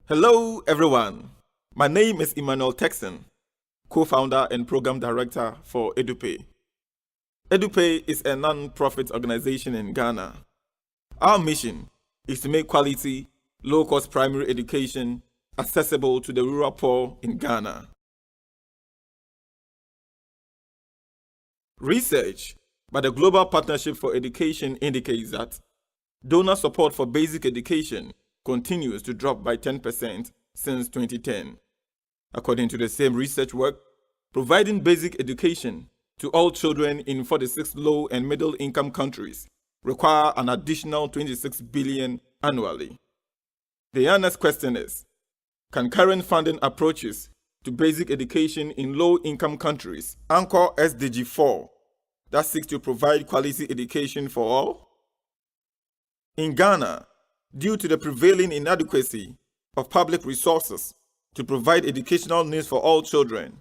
Hello everyone, my name is Emmanuel Texan, co-founder and program director for EDUPAY. EDUPAY is a non-profit organization in Ghana. Our mission is to make quality, low-cost primary education accessible to the rural poor in Ghana. Research by the Global Partnership for Education indicates that donor support for basic education continues to drop by 10% since 2010. According to the same research work, providing basic education to all children in 46 low and middle income countries require an additional $26 billion annually. The honest question is, can current funding approaches to basic education in low income countries anchor SDG 4 that seeks to provide quality education for all? In Ghana, due to the prevailing inadequacy of public resources to provide educational needs for all children,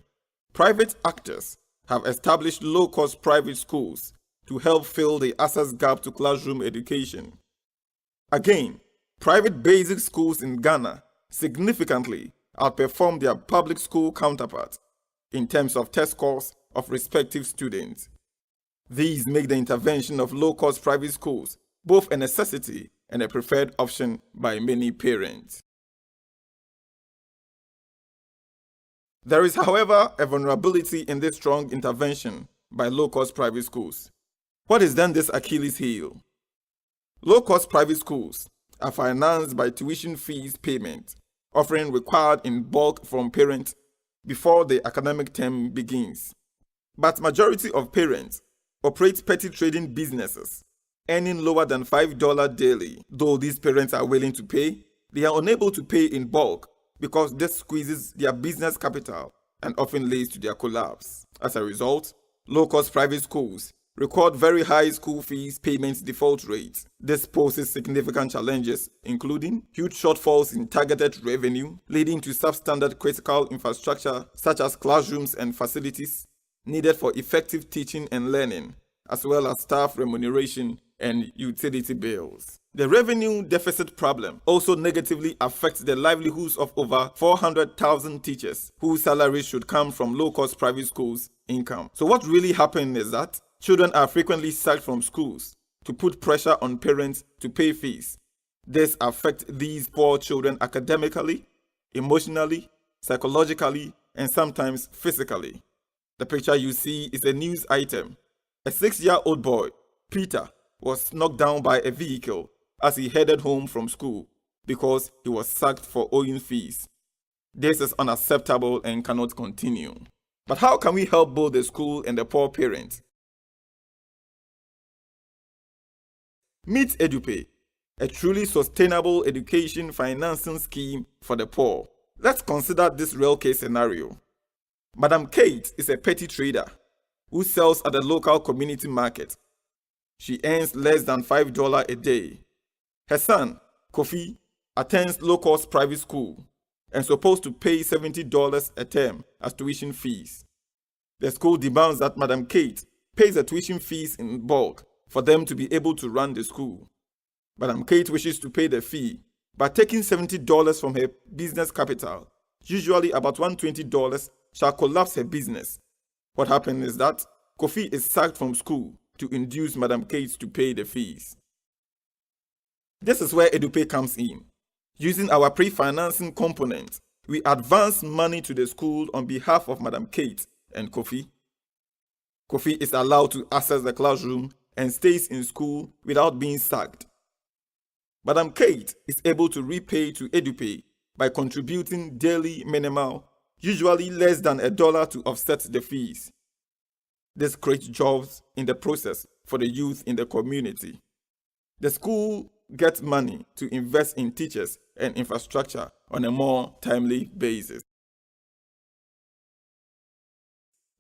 private actors have established low-cost private schools to help fill the access gap to classroom education. Again, private basic schools in Ghana significantly outperform their public school counterparts in terms of test scores of respective students. These make the intervention of low-cost private schools both a necessity and a preferred option by many parents. There is, however, a vulnerability in this strong intervention by low-cost private schools. What is then this Achilles heel? Low-cost private schools are financed by tuition fees payment, often required in bulk from parents before the academic term begins. But majority of parents operate petty trading businesses, earning lower than $5 daily. Though these parents are willing to pay, they are unable to pay in bulk because this squeezes their business capital and often leads to their collapse. As a result, low-cost private schools record very high school fees payment default rates. This poses significant challenges, including huge shortfalls in targeted revenue, leading to substandard critical infrastructure such as classrooms and facilities needed for effective teaching and learning, as well as staff remuneration and utility bills. The revenue deficit problem also negatively affects the livelihoods of over 400,000 teachers whose salaries should come from low-cost private schools' income. So what really happened is that children are frequently sacked from schools to put pressure on parents to pay fees. This affects these poor children academically, emotionally, psychologically, and sometimes physically. The picture you see is a news item. A 6-year-old boy, Peter, was knocked down by a vehicle as he headed home from school because he was sacked for owing fees. This is unacceptable and cannot continue. But how can we help both the school and the poor parents? Meet EDUPAY, a truly sustainable education financing scheme for the poor. Let's consider this real case scenario. Madam Kate is a petty trader who sells at the local community market. She earns less than $5 a day. Her son, Kofi, attends low-cost private school and is supposed to pay $70 a term as tuition fees. The school demands that Madam Kate pays the tuition fees in bulk for them to be able to run the school. Madam Kate wishes to pay the fee, but taking $70 from her business capital, usually about $120, shall collapse her business. What happened is that Kofi is sacked from school to induce Madam Kate to pay the fees. This is where EDUPAY comes in. Using our pre-financing component, we advance money to the school on behalf of Madam Kate and Kofi. Kofi is allowed to access the classroom and stays in school without being sacked. Madam Kate is able to repay to EDUPAY by contributing daily minimal, usually less than $1 to offset the fees. This creates jobs in the process for the youth in the community. The school gets money to invest in teachers and infrastructure on a more timely basis.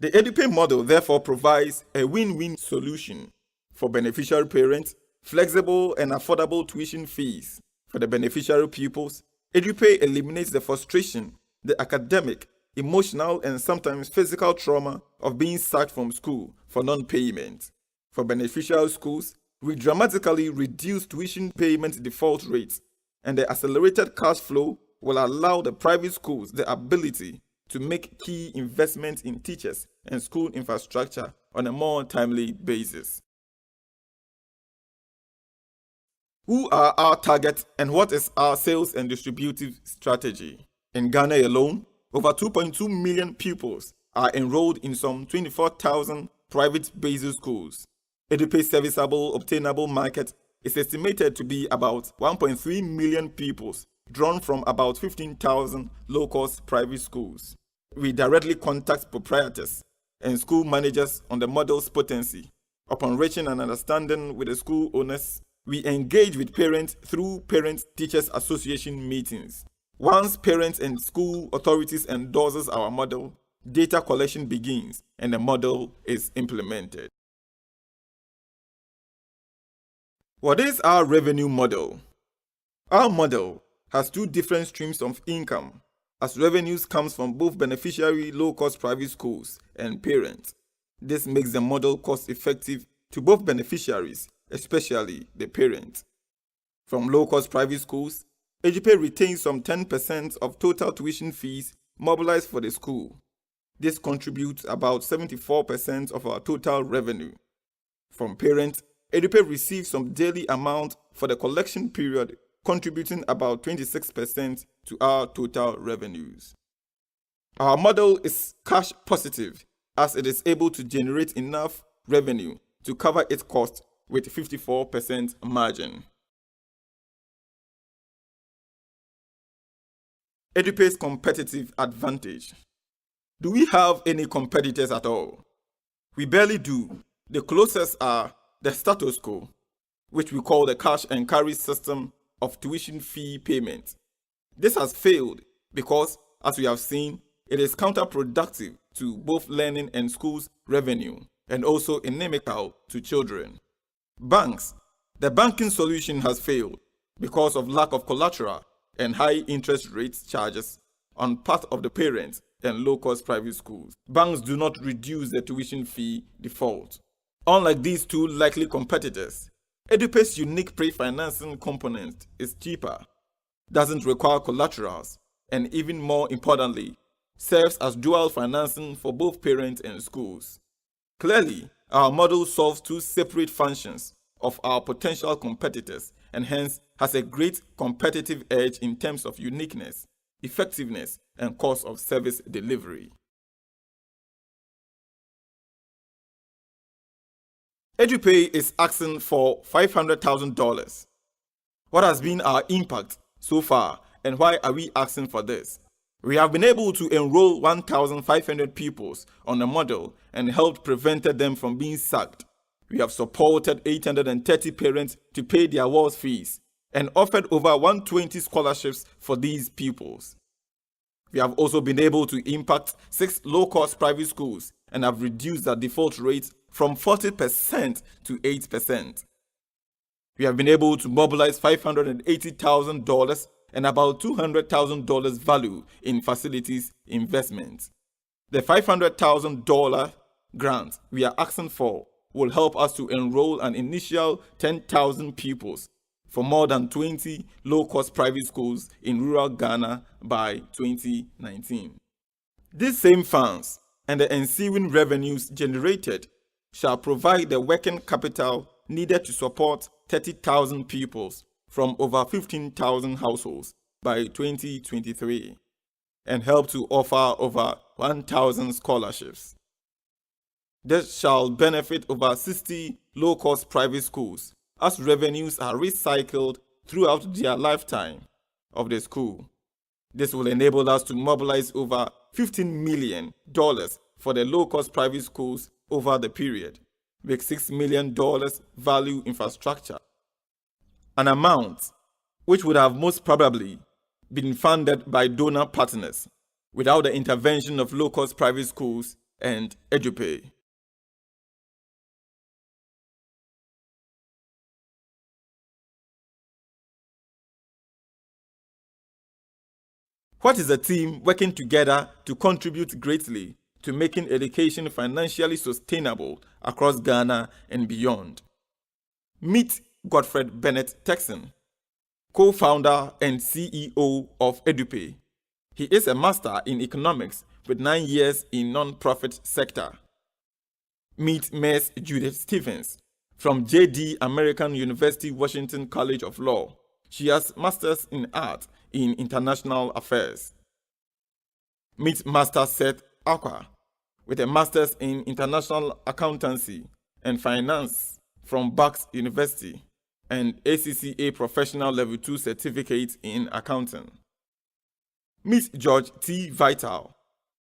The EDUPAY model therefore provides a win-win solution for beneficiary parents, flexible and affordable tuition fees. For the beneficiary pupils, EDUPAY eliminates the frustration, the academic, emotional, and sometimes physical trauma of being sacked from school for non-payment. For beneficial schools, we dramatically reduce tuition payment default rates and the accelerated cash flow will allow the private schools the ability to make key investments in teachers and school infrastructure on a more timely basis. Who are our targets and what is our sales and distributive strategy? In Ghana alone, over 2.2 million pupils are enrolled in some 24,000 private basic schools. EDUPAY'S serviceable obtainable market is estimated to be about 1.3 million pupils drawn from about 15,000 low-cost private schools. We directly contact proprietors and school managers on the model's potency. Upon reaching an understanding with the school owners, we engage with parents through Parent-Teachers Association meetings. Once parents and school authorities endorses our model, data collection begins and the model is implemented. What is our revenue model? Our model has two different streams of income, as revenues comes from both beneficiary low-cost private schools and parents. This makes the model cost-effective to both beneficiaries, especially the parents. From low-cost private schools, EDUPAY retains some 10% of total tuition fees mobilized for the school. This contributes about 74% of our total revenue. From parents, EDUPAY receives some daily amount for the collection period, contributing about 26% to our total revenues. Our model is cash positive as it is able to generate enough revenue to cover its cost with 54% margin. EDUPAY'S competitive advantage. Do we have any competitors at all? We barely do. The closest are the status quo, which we call the cash and carry system of tuition fee payment. This has failed because, as we have seen, it is counterproductive to both learning and schools' revenue and also inimical to children. Banks. The banking solution has failed because of lack of collateral and high interest rates charges on part of the parents and low-cost private schools. Banks do not reduce the tuition fee default. Unlike these two likely competitors, EDUPAY'S unique pre-financing component is cheaper, doesn't require collaterals, and even more importantly, serves as dual financing for both parents and schools. Clearly, our model solves two separate functions of our potential competitors and hence has a great competitive edge in terms of uniqueness, effectiveness, and cost of service delivery. EDUPAY is asking for $500,000. What has been our impact so far and why are we asking for this? We have been able to enroll 1,500 pupils on the model and helped prevent them from being sacked. We have supported 830 parents to pay their award fees and offered over 120 scholarships for these pupils. We have also been able to impact 6 low-cost private schools and have reduced their default rate from 40% to 8%. We have been able to mobilize $580,000 and about $200,000 value in facilities investments. The $500,000 grant we are asking for will help us to enroll an initial 10,000 pupils for more than 20 low-cost private schools in rural Ghana by 2019. These same funds and the ensuing revenues generated shall provide the working capital needed to support 30,000 pupils from over 15,000 households by 2023 and help to offer over 1,000 scholarships. This shall benefit over 60 low-cost private schools as revenues are recycled throughout their lifetime of the school. This will enable us to mobilize over $15 million for the low-cost private schools over the period, with $6 million value infrastructure, an amount which would have most probably been funded by donor partners without the intervention of low-cost private schools and EDUPAY. What is a team working together to contribute greatly to making education financially sustainable across Ghana and beyond? Meet Godfred Bennett Texan. co-founder and CEO of EDUPAY. He is a master in economics with 9 years in non-profit sector. Meet Ms. Judith Stephens from J.D. American University, Washington College of Law. She has masters in art in international affairs. Meet Master Seth Akwa with a master's in international accountancy and finance from Bucks University and ACCA Professional Level 2 certificate in accounting. Meet George T. Vital,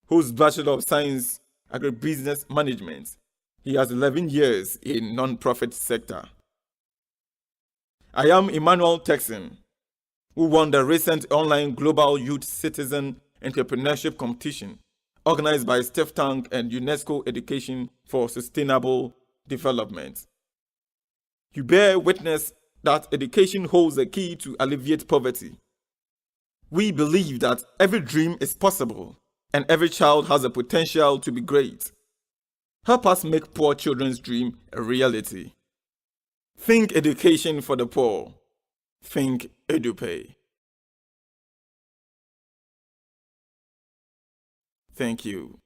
who's Bachelor of Science Agribusiness Management. He has 11 years in non-profit sector. I am Emmanuel Texan, who won the recent online Global Youth Citizen Entrepreneurship Competition organized by Steph Tank and UNESCO Education for Sustainable Development. You bear witness that education holds the key to alleviate poverty. We believe that every dream is possible and every child has the potential to be great. Help us make poor children's dream a reality. Think education for the poor. Think EDUPAY. Thank you.